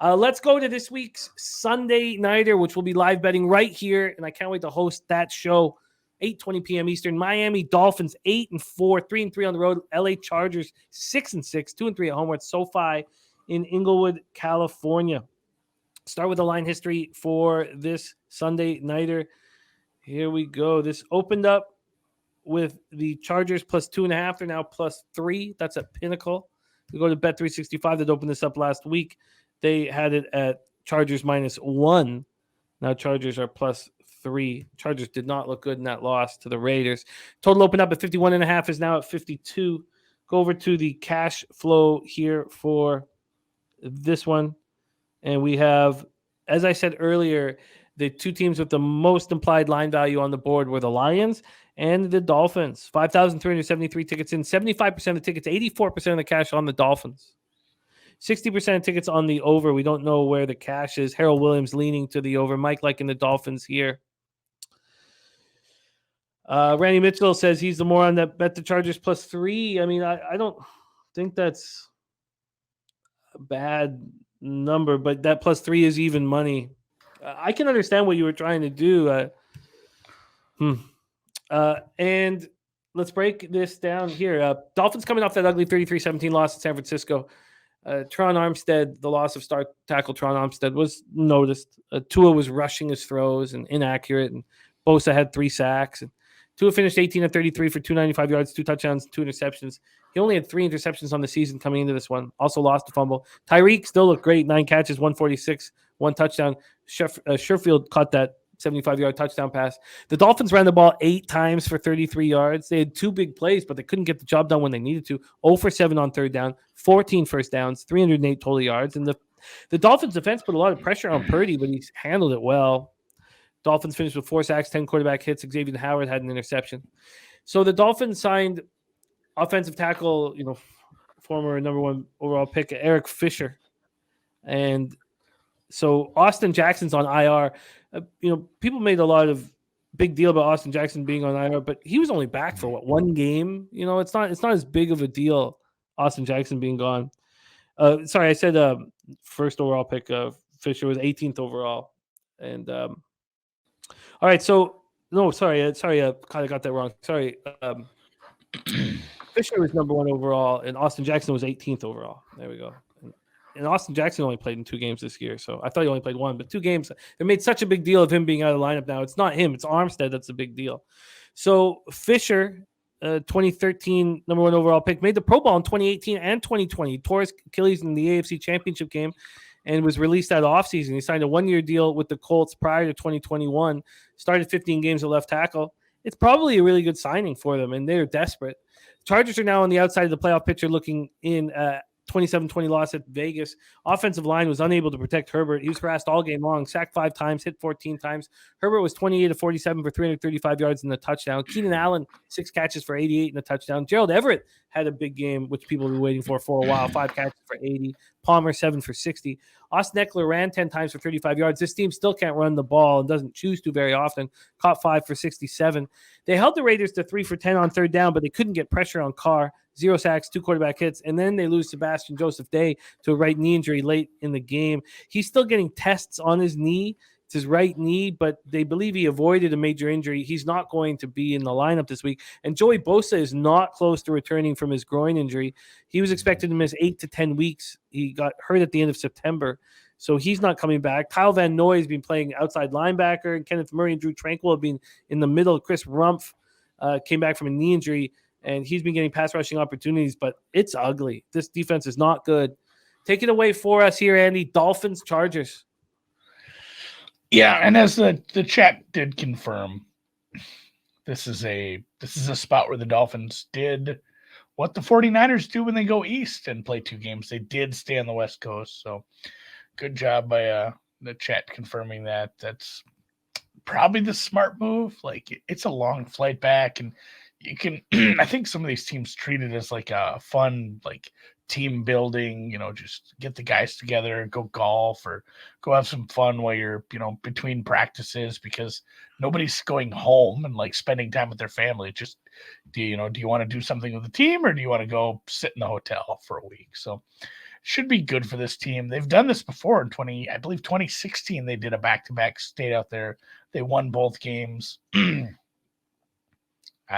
Let's go to this week's Sunday Nighter, which will be live betting right here, and I can't wait to host that show. 8:20 p.m. Eastern. Miami Dolphins 8-4, 3-3 on the road. LA Chargers 6-6, 2-3 at home. We're at SoFi in Inglewood, California. Start with the line history for this Sunday Nighter. Here we go. This opened up with the Chargers plus 2.5. They're now plus 3. That's at Pinnacle. We go to Bet365 that opened this up last week. They had it at Chargers minus 1. Now Chargers are plus 3. Chargers did not look good in that loss to the Raiders. Total opened up at 51.5, is now at 52. Go over to the cash flow here for this one. And we have, as I said earlier, the two teams with the most implied line value on the board were the Lions and the Dolphins. 5,373 tickets in, 75% of the tickets, 84% of the cash on the Dolphins. 60% of tickets on the over. We don't know where the cash is. Harold Williams leaning to the over. Mike liking the Dolphins here. Randy Mitchell says he's the moron that bet the Chargers plus 3. I mean, I don't think that's a bad number, but that plus 3 is even money. I can understand what you were trying to do. And let's break this down here. Dolphins coming off that ugly 33-17 loss at San Francisco. Tron Armstead, the loss of star tackle Tron Armstead was noticed. Tua was rushing his throws and inaccurate, and Bosa had 3 sacks. And Tua finished 18 of 33 for 295 yards, 2 touchdowns, 2 interceptions. He only had 3 interceptions on the season coming into this one. Also lost a fumble. Tyreek still looked great. 9 catches, 146, 1 touchdown. Sherfield caught that 75-yard touchdown pass. The Dolphins ran the ball 8 times for 33 yards. They had 2 big plays, but they couldn't get the job done when they needed to. 0 for 7 on third down, 14 first downs, 308 total yards. And the Dolphins defense put a lot of pressure on Purdy, but he's handled it well. Dolphins finished with 4 sacks, 10 quarterback hits. Xavier Howard had an interception. So the Dolphins signed offensive tackle, former number 1 overall pick, Eric Fisher. And so Austin Jackson's on IR. People made a lot of big deal about Austin Jackson being on IR, but he was only back for 1 game. It's not as big of a deal, Austin Jackson being gone. Sorry, I said first overall pick. Fisher was 18th overall. And all right, so no, sorry, I kind of got that wrong. Sorry, Fisher was number 1 overall, and Austin Jackson was 18th overall. There we go. And Austin Jackson only played in 2 games this year, so I thought he only played 1, but 2 games. They made such a big deal of him being out of the lineup now. It's not him, it's Armstead that's a big deal. So Fisher, 2013 number 1 overall pick, made the Pro Bowl in 2018 and 2020. Tore his Achilles in the AFC Championship game and was released that offseason. He signed a 1-year deal with the Colts prior to 2021, started 15 games at left tackle. It's probably a really good signing for them, and they're desperate. Chargers are now on the outside of the playoff picture looking in 27-20 loss at Vegas. Offensive line was unable to protect Herbert. He was harassed all game long, sacked 5 times, hit 14 times. Herbert was 28 of 47 for 335 yards and a touchdown. Keenan Allen, 6 catches for 88 and a touchdown. Gerald Everett had a big game, which people have been waiting for a while. 5 catches for 80. Palmer, 7 for 60. Austin Eckler ran 10 times for 35 yards. This team still can't run the ball and doesn't choose to very often. Caught 5 for 67. They held the Raiders to 3 for 10 on third down, but they couldn't get pressure on Carr. 0 sacks, 2 quarterback hits, and then they lose Sebastian Joseph Day to a right knee injury late in the game. He's still getting tests on his knee. It's his right knee, but they believe he avoided a major injury. He's not going to be in the lineup this week. And Joey Bosa is not close to returning from his groin injury. He was expected to miss 8 to 10 weeks. He got hurt at the end of September, so he's not coming back. Kyle Van Noy has been playing outside linebacker, and Kenneth Murray and Drew Tranquil have been in the middle. Chris Rumpf came back from a knee injury, and he's been getting pass rushing opportunities, but it's ugly. This defense is not good. Take it away for us here, Andy. Dolphins, Chargers. Yeah, and as the chat did confirm, this is a spot where the Dolphins did what the 49ers do when they go east and play 2 games. They did stay on the West Coast, so good job by the chat confirming that. That's probably the smart move. Like, it's a long flight back, and you can I think some of these teams treat it as like a fun, like, team building, just get the guys together, go golf or go have some fun while you're, between practices, because nobody's going home and like spending time with their family. Just do you want to do something with the team, or do you want to go sit in the hotel for a week? So should be good for this team. They've done this before in 2016. They did a back-to-back, stayed out there. They won both games. I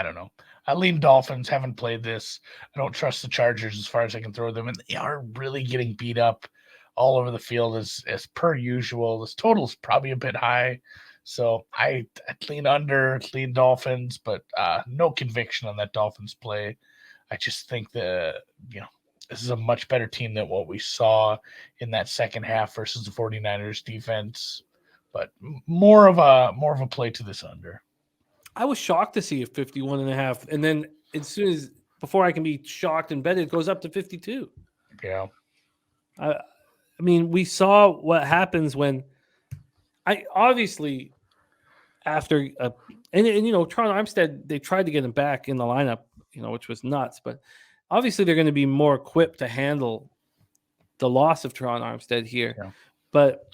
don't know. I lean Dolphins. Haven't played this. I don't trust the Chargers as far as I can throw them, and they are really getting beat up all over the field as per usual. This total is probably a bit high, so I lean under, lean Dolphins, but no conviction on that Dolphins play. I just think this is a much better team than what we saw in that second half versus the 49ers defense, but more of a play to this under. I was shocked to see a 51.5. And then before I can be shocked and bet it goes up to 52. Yeah. I mean, we saw what happens when obviously after Toronto Armstead, they tried to get him back in the lineup, which was nuts, but obviously they're going to be more equipped to handle the loss of Toronto Armstead here. Yeah. But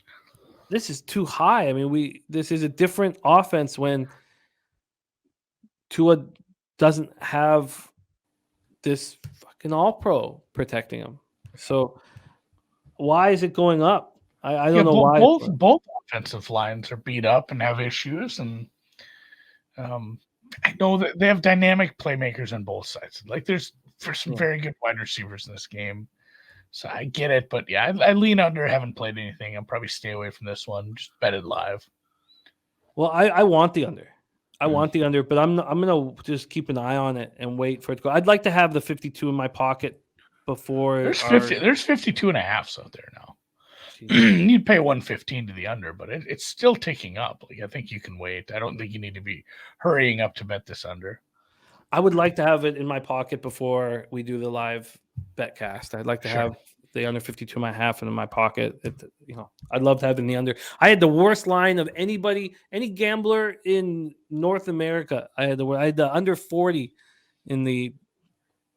this is too high. I mean, this is a different offense when Tua doesn't have this fucking all-pro protecting him. So why is it going up? I don't know why. Both offensive lines are beat up and have issues, and I know that they have dynamic playmakers on both sides. Like there's some very good wide receivers in this game. So I get it, but yeah, I lean under. Haven't played anything. I'll probably stay away from this one. Just bet it live. Well, I want the under. I want the under, but I'm gonna just keep an eye on it and wait for it to go. I'd like to have the 52 in my pocket before. There's 52.5 out there now. You'd pay 115 to the under, but it's still ticking up. Like I think you can wait. I don't think you need to be hurrying up to bet this under. I would like to have it in my pocket before we do the live bet cast. I'd like to have the under 52.5 in my pocket. I'd love to have it in the under. I had the worst line of any gambler in North America. I had the under 40 in the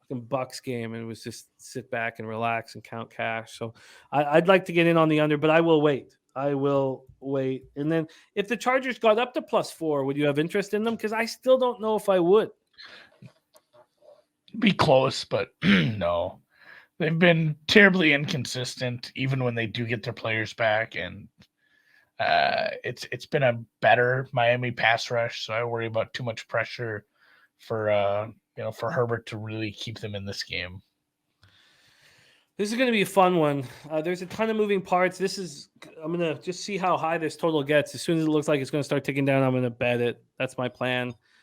Bucks game, and it was just sit back and relax and count cash. So I'd like to get in on the under, but I will wait. And then if the Chargers got up to +4, would you have interest in them? Because I still don't know if I would. Be close, but no. They've been terribly inconsistent, even when they do get their players back, and it's been a better Miami pass rush. So I worry about too much pressure for Herbert to really keep them in this game. This is going to be a fun one. There's a ton of moving parts. I'm going to just see how high this total gets. As soon as it looks like it's going to start ticking down, I'm going to bet it. That's my plan.